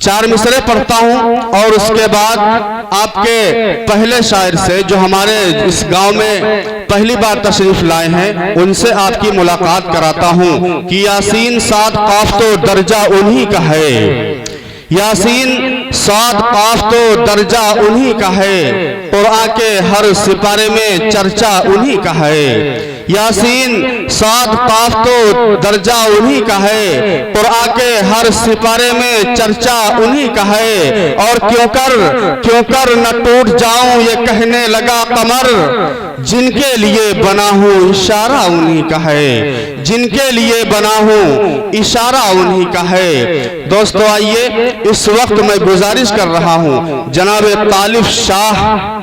4 मिसरे पढ़ता हूँ और उसके बाद आपके पहले शायर से जो हमारे इस गांव में पहली बार तशरीफ लाए हैं उनसे आपकी मुलाकात कराता हूँ कि यासीन साद काफ तो दर्जा उन्हीं का है, यासीन साद काफ तो दर्जा उन्हीं का है, कुरान के हर सिपारे में चर्चा उन्हीं का है। यासीन साद काफ तो दर्जा उन्हीं का है, कुरान के हर सिपारे में चर्चा उन्हीं का है। और क्यों कर न टूट जाऊं ये कहने लगा कमर, जिनके लिए बना हूँ इशारा उन्हीं का है, जिनके लिए बना हूँ इशारा उन्हीं का है। दोस्तों आइए, इस वक्त मैं गुजारिश कर रहा हूँ जनाब तालिब शाह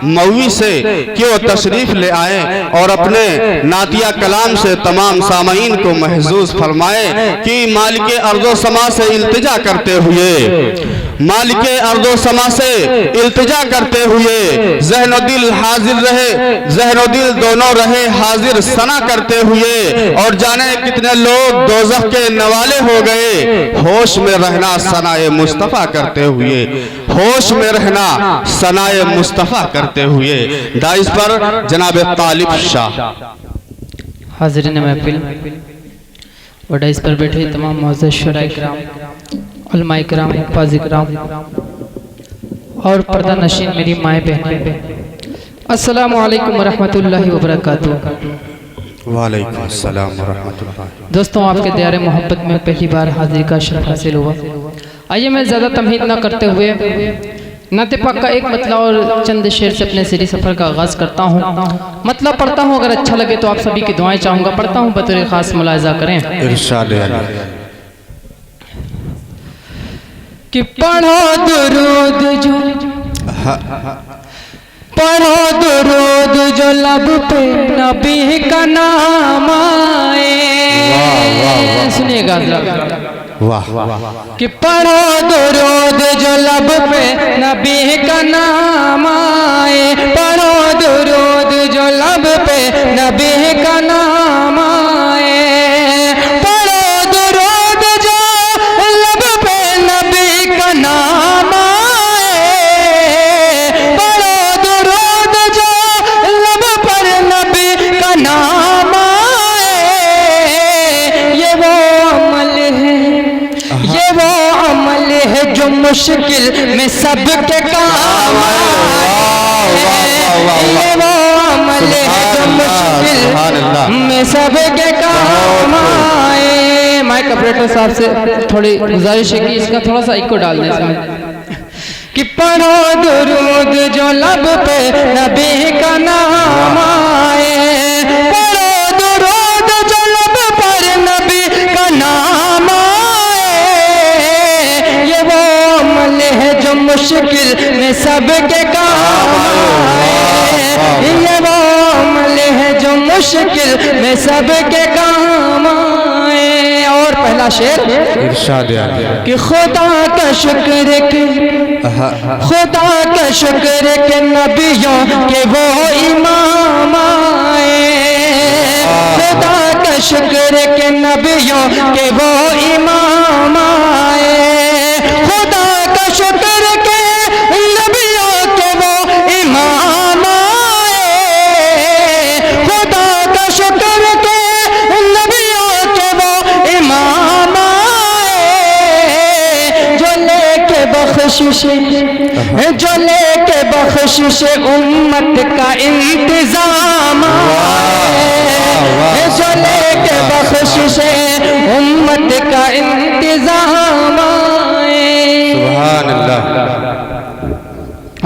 मौवी से कि वो तशरीफ ले आए और अपने नातिया कलाम से तमाम सामाईन को महजूज फरमाए कि मालिक अर्ज़ो समा से इल्तिजा करते हुए, मालिक अर्ज़ो समा से इल्तिजा करते हुए ज़हन दिल हाजिर रहे, ज़हन दिल दोनों रहे हाजिर सना करते हुए। और जाने कितने लोग दोज़ख के नवाले हो गए, होश में रहना सनाए मुस्तफ़ा करते हुए, होश में रहना सनाए मुस्तफ़ा करते हुए। दाइस पर जनाब तालिब शाह। हाज़रीन महफिल और डाइस पर बैठे तमाम मुअज़्ज़ज़ शुराए किराम, उलमाए किराम, हुफ़्फ़ाज़ किराम और पर्दा नशीन मेरी माएँ बहनें, अस्सलामु अलैकुम व रहमतुल्लाहि व बरकातुहू। वालेकुम अस्सलाम व रहमतुल्लाह। दोस्तों, आपके दयारे मोहब्बत में पहली बार हाजिरी का शरफ हासिल हुआ। आइए मैं ज़्यादा तमहीद न करते हुए नाते पाक का एक मतलब और चंद शेर से अपने सीरी सफ़र का आगाज़ करता हूँ। मतलब पढ़ता हूँ, अगर अच्छा लगे तो आप सभी की दुआएं चाहूँगा। पढ़ता हूँ, बतौर ख़ास मुलाहिज़ा करें। इरशाद कि पढ़ो दुरूद जो, पढ़ो दुरूद जो लब पे नबी का नाम आए। सुनिएगा वाह कि पढ़ो दुरूद जो लब पे नबी का नाम आए, पढ़ो दुरूद जो लब पे नबी का नाम आए, पढ़ो दुरूद जो लब पे नबी का नाम आए, पढ़ो दुरूद जो लब पर नबी का नाम आए। ये वो अमल है, ये वो अमल है जो मुश्किल में सबके काम आए। ये वो अमल है जो मुश्किल में सबके काम आए। माइक ऑपरेटर साहब से थोड़ी गुजारिश है कि इसका थोड़ा सा इको डाल दें इसमें। कि पढ़ो दुरूद जो लब पे नबी का नाम आए, पढ़ो दुरूद जो लब पर नबी का नाम मुश्किल में सबके काम आए। ये वो अमल है जो मुश्किल में सबके काम आए। और पहला शेर इरशाद कि खुदा का शुक्र के, खुदा का शुक्र के नबियों के वो इमाम आए, खुदा का शुक्र के नबियों के वो इमाम आए, खुदा का शुक्र के नबियों के वो इमाम आए, खुदा का शुक्र के नबियों के वो इमाम आए। जो लेके बख्शिश, जो लेके बख्शिश उम्मत का इंतजाम आए, जो लेके बख्शिश उम्मत का इंतजाम आए। सुभान अल्लाह।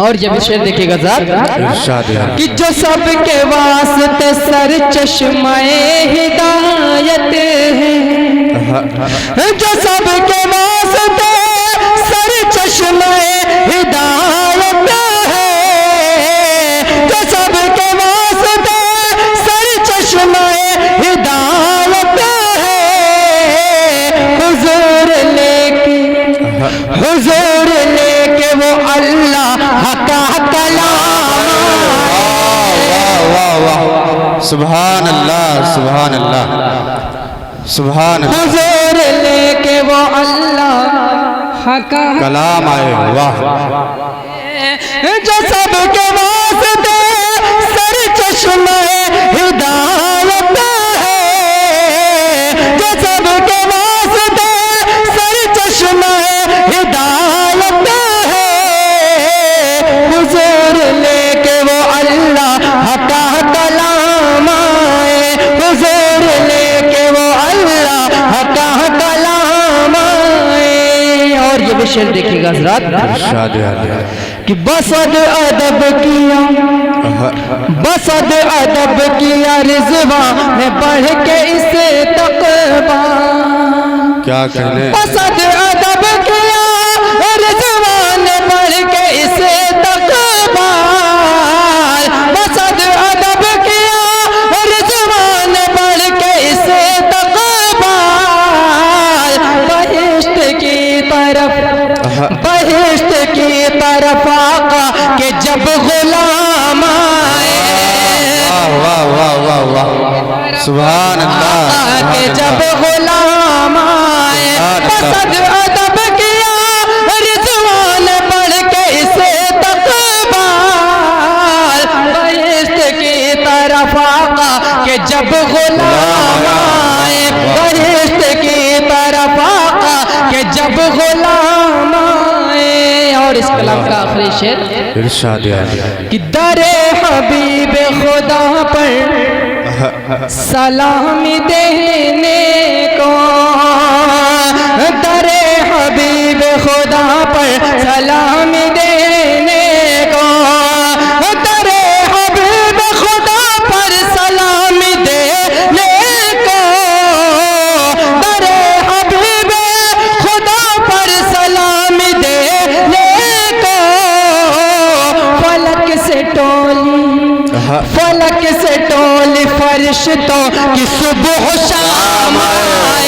और जब शेर देखिएगा इरशाद कि जो सबके वास्ते सर चश्माए हिदायत है, जो सबके वास्ते सर चश्माए हिदायत है, जो सबके वास्ते सर चश्माए हिदायत है। हुजूर लेके, हुजूर लेके वो अल्लाह का कलाम। सुभान अल्लाह, सुभान अल्लाह, सुभान अल्लाह। हुजूर लेके वो अल्लाह हका कलाम आए। वाह जो सबके वास्ते सर चश्मे हिदायत है, जो सबके वास्ते सर चश्मे हिदायत है, हुजूर लेके वो अल्लाह का कलाम आए, हुजूर लेके वो अल्लाह का कलाम आए। और ये भी शेर देखिएगा हज़रात कि बसद अदब किया, बसद अदब किया रिज़वा ने पढ़ के इसे तक़वा, क्या कहने, बसद अदब किया रिज़वा ने पढ़ के इसे तक़वा, बसद अदब किया रिज़वा ने पढ़ के इसे तक़वा, बहिश्त की तरफ, बहिश्त की तरफ आका के जब गुलाम आए, वाह वाह वाह वाह सुभान अल्लाह, के जब गुलाम आए, बसद अदब किया रिज़वान पढ़ के इसे तक़बाल, बहिश्त की तरफ आका के जब गुलाम आए, बहिश्त की तरफ आका के जब गुलाम आए। और इस कलाम का आखिरी शेर इरशाद कि दरे हबीब खुदा पर सलामी देने को, दरे हबीब खुदा पर सलामी देने को, दरे हबीब खुदा पर सलामी देने को, दरे हबीब खुदा पर सलामी देने को, फलक से टोली, फलक से टोली फरिश्तों की सुबह शाम आए,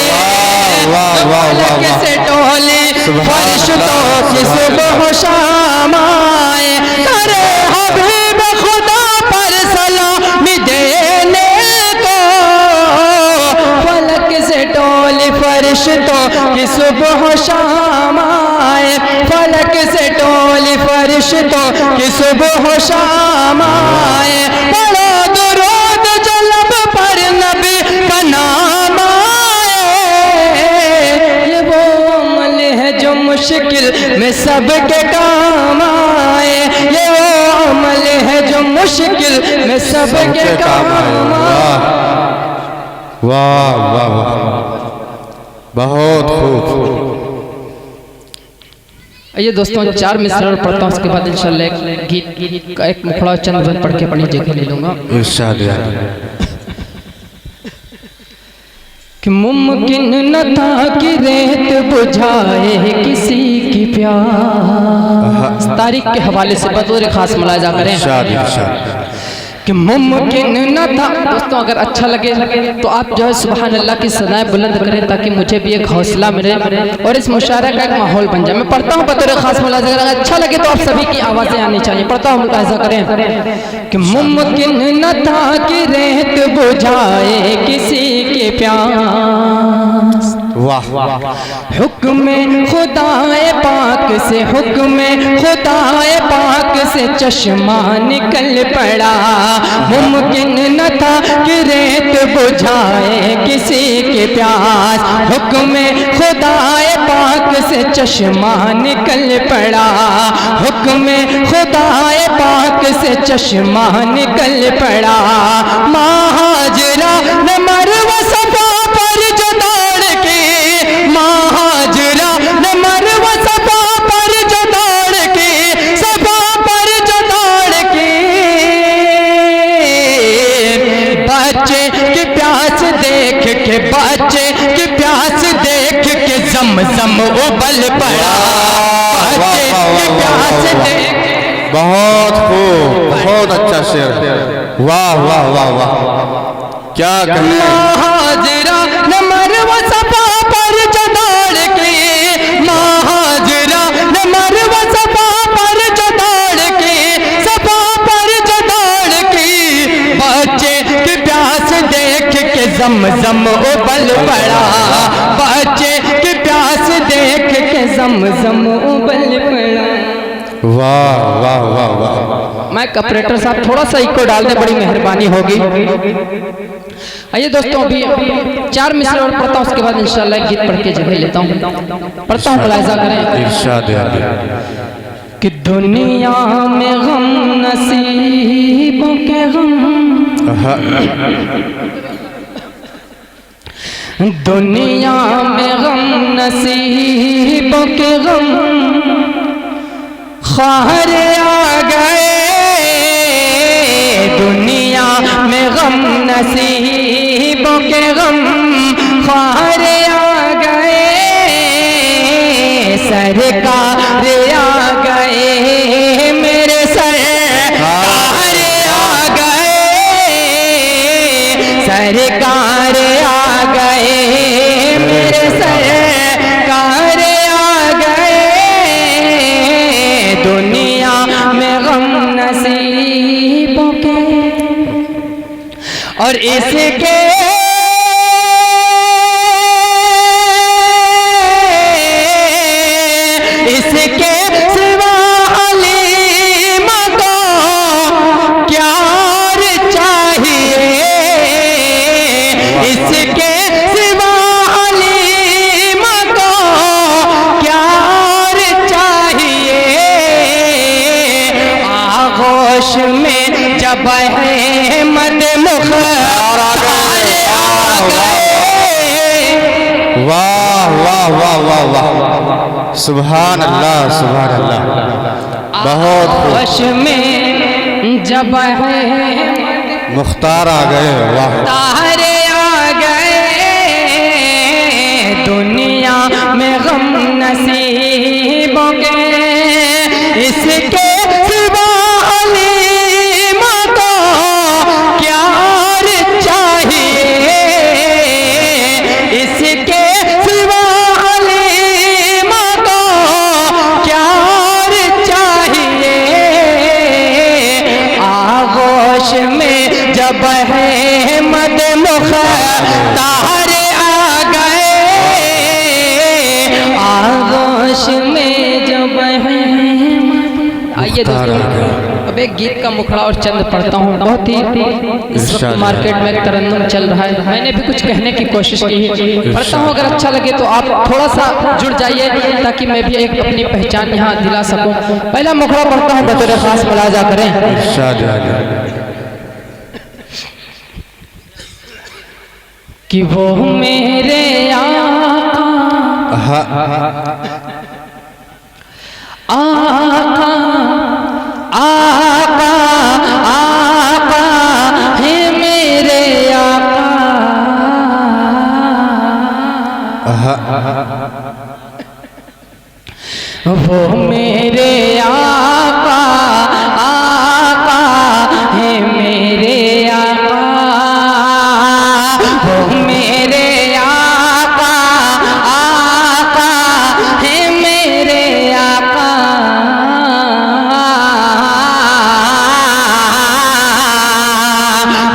फलक से टोली फरिश्तों की सुबह शाम आए, करे हबीब खुदा पर सलामी देने को, फलक से टोली फरिश्तों की सुबह शाम आए, फलक से टोली फरिश्तों की सुबह शाम आए, बड़ा दुरूद जलब पर नबी का नाम आए, ये वो अमल है जो मुश्किल में सबके काम आए, ये वो अमल है जो मुश्किल में सबके काम आए। वाह वाह वाह बहुत खूब। ये दोस्तों 4 मिसरा पढ़ता हूँ, उसके बाद इंशाल्लाह एक गीत का एक मुखड़ा चंद बंद पढ़ के अपनी जगह ले लूँगा। इरशाद कि मुमकिन न था कि रेत बुझाए किसी की प्यास, तारीख के हवाले से बतौर खास मुलाजा करें इरशाद कि मुमकिन न था। दोस्तों अगर अच्छा लगे तो आप जो है सुभान अल्लाह की सदाएं बुलंद करें ताकि मुझे भी एक हौसला मिले और इस मुशायरा का एक माहौल बन जाए। मैं पढ़ता हूँ बतौर खास मुलाजा, अगर अच्छा लगे तो आप सभी की आवाज़ें आनी चाहिए। पढ़ता हूँ, मुलाजा करें कि मुमकिन न था कि रेत बुझाए किसी के प्यास, वाह हुक्म खुदाए पाक से, हुक्म खुदाए पाक से चश्मा निकल पड़ा। मुमकिन न था कि रेत बुझाए किसी के प्यास, हुक्म खुदाए पाक से चश्मा निकल पड़ा। हुक्म खुदाए पाक से चश्मा निकल पड़ा। महाजरा न मरवा सफा पर जो दौड़ के, महाजरा न मरवा सफा पर जो दौड़ के, सफा पर जो दौड़ के, बच्चे की प्यास देख के, बच्चे की प्यास देख के जमजम उबल पड़ा। बच्चे की प्यास देख, बहुत खूब, बहुत अच्छा शेर। वाह वाह वाह वाह, क्या कहने। महाजरा न मरवा सफा पर जो दौड़ के, महाजरा न मरवा सफा पर जो दौड़ के, सफा पर जो दौड़ के, बच्चे की प्यास देख के जमजम उबल पड़ा। बच्चे की प्यास देख के जमजम जमूबल पड़ा। वाह वाह वाह वाह। मैं ऑपरेटर साहब थोड़ा सा इको डाल दे, बड़ी मेहरबानी होगी। आइए दोस्तों, अभी 4 मिसरे और पढ़ता हूँ, उसके बाद इंशाल्लाह एक गीत पढ़ के जगह लेता हूँ। पढ़ता हूँ, मुलाहिजा करें। इरशाद कि दुनिया में गम नसीबों के गम, दुनिया में गम नसीबों के गम, ख्वार आ गए। दुनिया में गम नसीबों के गम, ख्वार आ गए। सरकार आ गए, मेरे सरकार आ गए। सरकार आ गए, मेरे सरकार आ गए। दुनिया में गम नसीबों के, और इसके सिवा अलीमा को क्या चाहिए। इसके सिवा अलीमा को क्या चाहिए। आगोश में जब है मद मुख्तार आ गए। वाह वाह वाह वाह वाह, सुभान अल्लाह सुभान अल्लाह। बहुत आगोश में जब है मुख्तार आ गए। वाह, तारे आ गए। दुनिया में गम नसीबों के, इसके सिवा अलीमा को क्या चाहिए। इसके सिवा अलीमा को क्या चाहिए। आगोश में जब है मद मुख्तार आ गए। आगोश में जब है। आइए दोस्तों, अब एक गीत का मुखड़ा और चंद पढ़ता हूँ। बहुत ही इस वक्त मार्केट में तरन्नुम चल रहा है, मैंने भी कुछ कहने की कोशिश की है। पढ़ता हूँ, अगर अच्छा लगे तो आप थोड़ा सा जुड़ जाइए, ताकि मैं भी एक अपनी पहचान यहाँ दिला सकूँ। पहला मुखड़ा पढ़ता हूँ, बतौर खास मुलाजा करें। इरशाद कि वो मेरे आका आका आका आका है मेरे आका। वो मेरे आका आका है मेरे आका। वो मेरे आका आका है मेरे आका।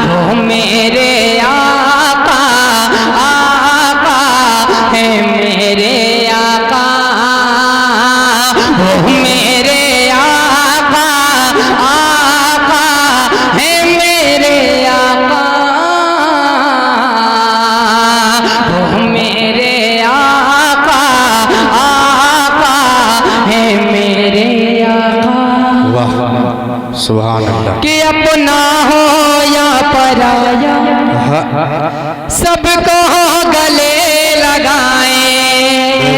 वो मेरे आका आका है मेरे आका। वो मेरे आका आका है मेरे आका। वो मेरे आका आका है मेरे आका। वाह, सुभान अल्लाह। कि अपना हो या पराया सबको गले लगाएं।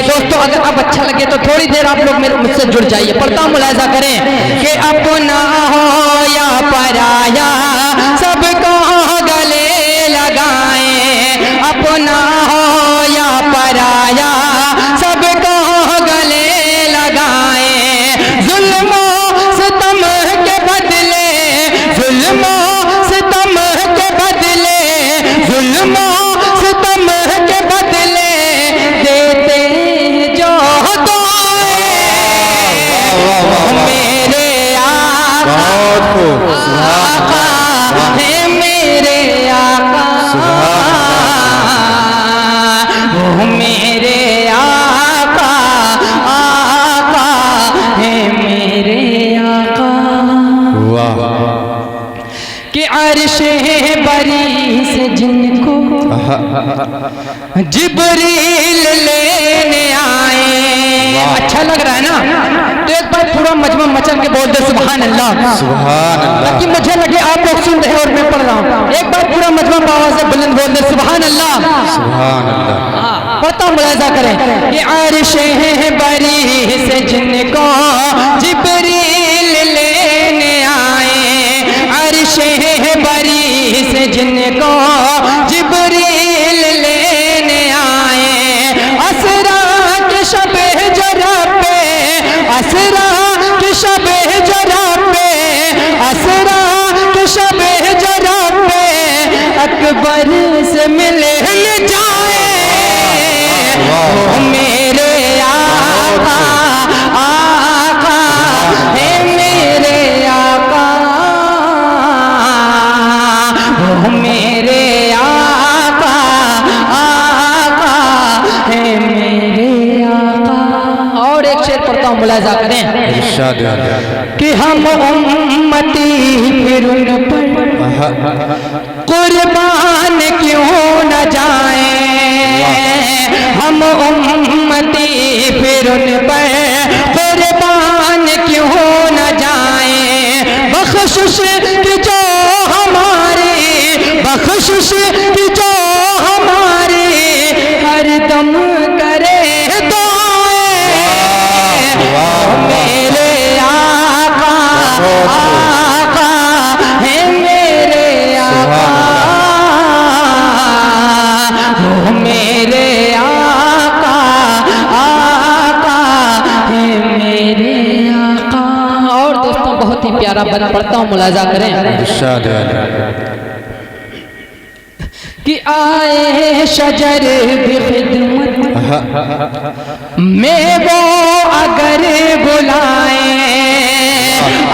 दोस्तों, अगर अब अच्छा लगे तो थोड़ी देर आप लोग मेरे मुझसे जुड़ जाइए। पढ़ता हूँ, मुलाहिजा करें। कि अपना हो या पराया सबको गले लगाएं। अपना हो या पराया सबको गले लगाएं। जुल्मों सितम के बदले, जुल्मों सितम के बदले, जुल्मों सितम के बदले देते जो दुआएं। मेरे आका बहुत खूब, सुभान आका अर्शे बरी से जिनको जिब्रील लेने आए। अच्छा लग रहा है ना? तो एक बार पूरा मजमा मचल के बोल दे सुभान अल्लाह, सुभान अल्लाह। ताकि मुझे लगे आप लोग सुन रहे हैं और मैं पढ़ रहा हूँ। एक बार पूरा मजमा आवाज से बुलंद बोल दे सुभान अल्लाह, सुभान अल्लाह। पढ़ता हूँ, मुलाहिजा करें कि अर्शे बरी से जिनको जिब्रील लेने आए, अर्शे बरी से जिनको जिब्रील लेने आए। असरा के शबे जरा पे, असरा के शबे जरा पे, असरा के शबे जरा पे अकबर से मिले जाए। ओ मेरे आका, आका है मेरे आका, ओ मेरे आका, आका है मेरे आका। और एक शेर पढ़ता हूँ, मुलाहिजा करें इरशाद कि हम उम्मती फिर उन पर कुर्बान क्यों न जाए, हम उम्मती फिर उन पर कुर्बान क्यों न जाए। बख्शिश की जो हमारी, बख्शिश की जो हमारी हर दम करे दुआएं। मेरे आका, आका है मेरे आका, वो मेरे आका, आका है मेरे आका। और दोस्तों बहुत ही प्यारा बना पढ़ता हूँ, मुलाहिजा करें इरशाद कि आए शजर भी खिदमत में वो अगर बुलाए,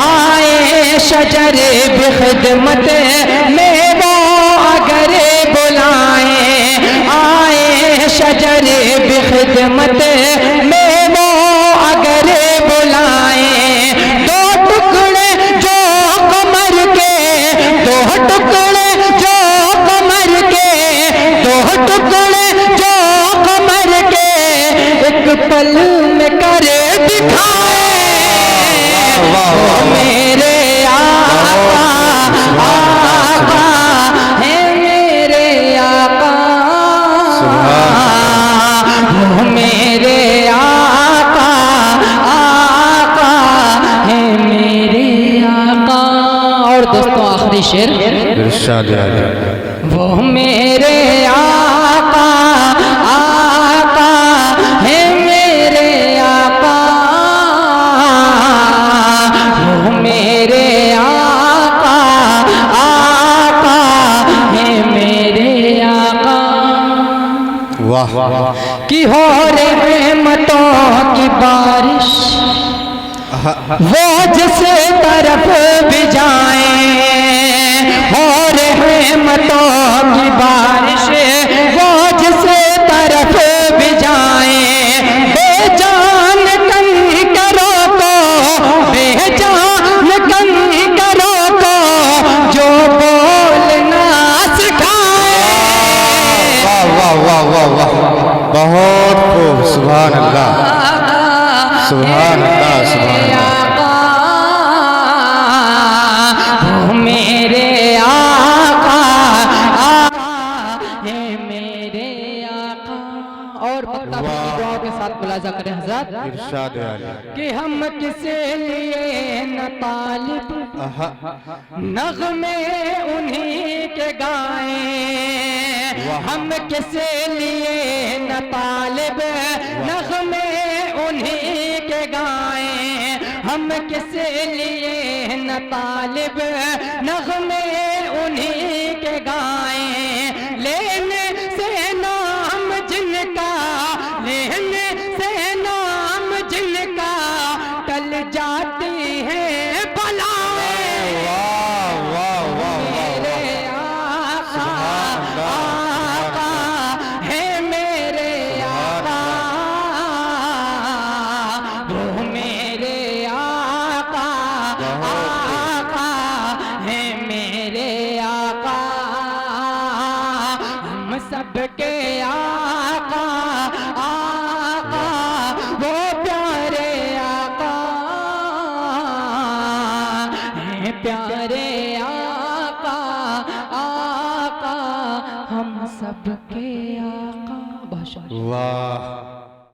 आए शजर भी खिदमत में वो अगर बुलाए, आए शजर भी खिदमत में वो अगर बुलाए। दो टुकड़े जो कमर के, दो टुकड़े जो कमर के, दो टुकड़े जो कमर के एक पल में करे दिखाए। मेरे आका, आका है मेरे आका, वो मेरे आका, आका है मेरे आका। और दोस्तों आखिरी शेर इरशाद वो मेरे आका, आका है मेरे आका, वो मेरे आका, आका है मेरे आका। वाह कि हो रहमतों की बारिश वो जिस तरफ भी जाए, हो रहमतों की बारिश वो जिस तरफ भी जाए। बेजान कहीं करो तो, बेजान कहीं करो तो जो बोलना सिखाए। वाह वाह वाह वाह वाह, बहुत खूब, सुभान अल्लाह, सुभान अल्लाह, सुभान अल्लाह। वो मेरे आका, आका है मेरे आका। और दुआओं के साथ मुलाजा करें हज़रत इरशाद कि हम किसे लिए न तालिब नग़्मे उन्हीं के गाए, हम किसे लिए न तालिब नग़्मे उन्हीं के गाए, हम किसे लिए न तालिब नग़्मे उन्हीं के गाए। लेने से नाम जिनका, लेने से नाम जिनका टल जाती है बलाएं। मेरे आका, आका है मेरे आका, वो मेरे आका, आका है मेरे सबके आका, आका वो प्यारे आका हैं, प्यारे आका, आका हम सबके आका। वाह।